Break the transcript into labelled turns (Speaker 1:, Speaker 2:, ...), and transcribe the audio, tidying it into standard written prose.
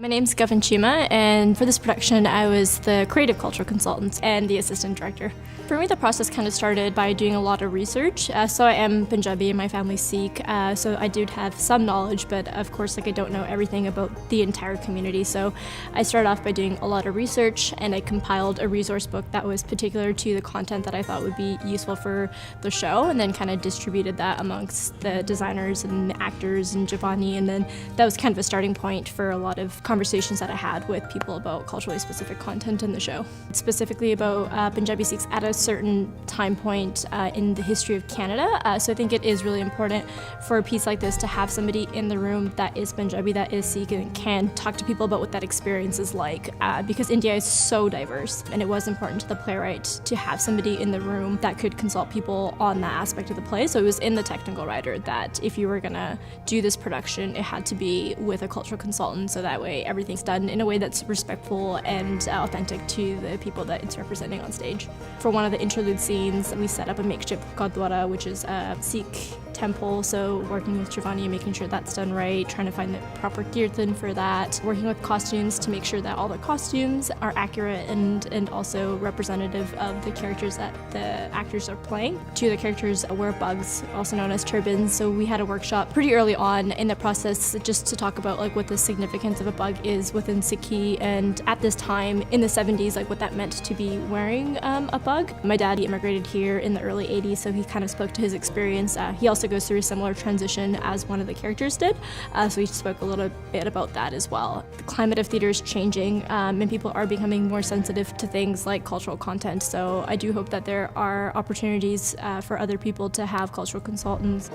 Speaker 1: My name's Gavan Cheema, and for this production I was the creative cultural consultant and the assistant director. For me, the process kind of started by doing a lot of research. So I am Punjabi and my family's Sikh, so I do have some knowledge, but of course I don't know everything about the entire community. So I started off by doing a lot of research, and I compiled a resource book that was particular to the content that I thought would be useful for the show, and then kind of distributed that amongst the designers and the actors and Giovanni, and then that was kind of a starting point for a lot of conversations that I had with people about culturally specific content in the show. Specifically about Punjabi Sikhs at a certain time point in the history of Canada. So I think it is really important for a piece like this to have somebody in the room that is Punjabi, that is Sikh, and can talk to people about what that experience is like, because India is so diverse, and it was important to the playwright to have somebody in the room that could consult people on that aspect of the play. So it was in the technical writer that if you were gonna do this production, it had to be with a cultural consultant, so that way everything's done in a way that's respectful and authentic to the people that it's representing on stage. For one of the interlude scenes, we set up a makeshift Gurdwara, which is a Sikh temple, so working with Giovanni and making sure that's done right, trying to find the proper kirtan for that, working with costumes to make sure that all the costumes are accurate and also representative of the characters that the actors are playing. Two of the characters wear bugs, also known as turbans, so we had a workshop pretty early on in the process just to talk about what the significance of a bug is within Sikhi, and at this time in the 70s, what that meant to be wearing a bug. My dad, he immigrated here in the early 80s, so he kind of spoke to his experience. He also goes through a similar transition as one of the characters did, so we spoke a little bit about that as well. The climate of theater is changing, and people are becoming more sensitive to things like cultural content, so I do hope that there are opportunities for other people to have cultural consultants.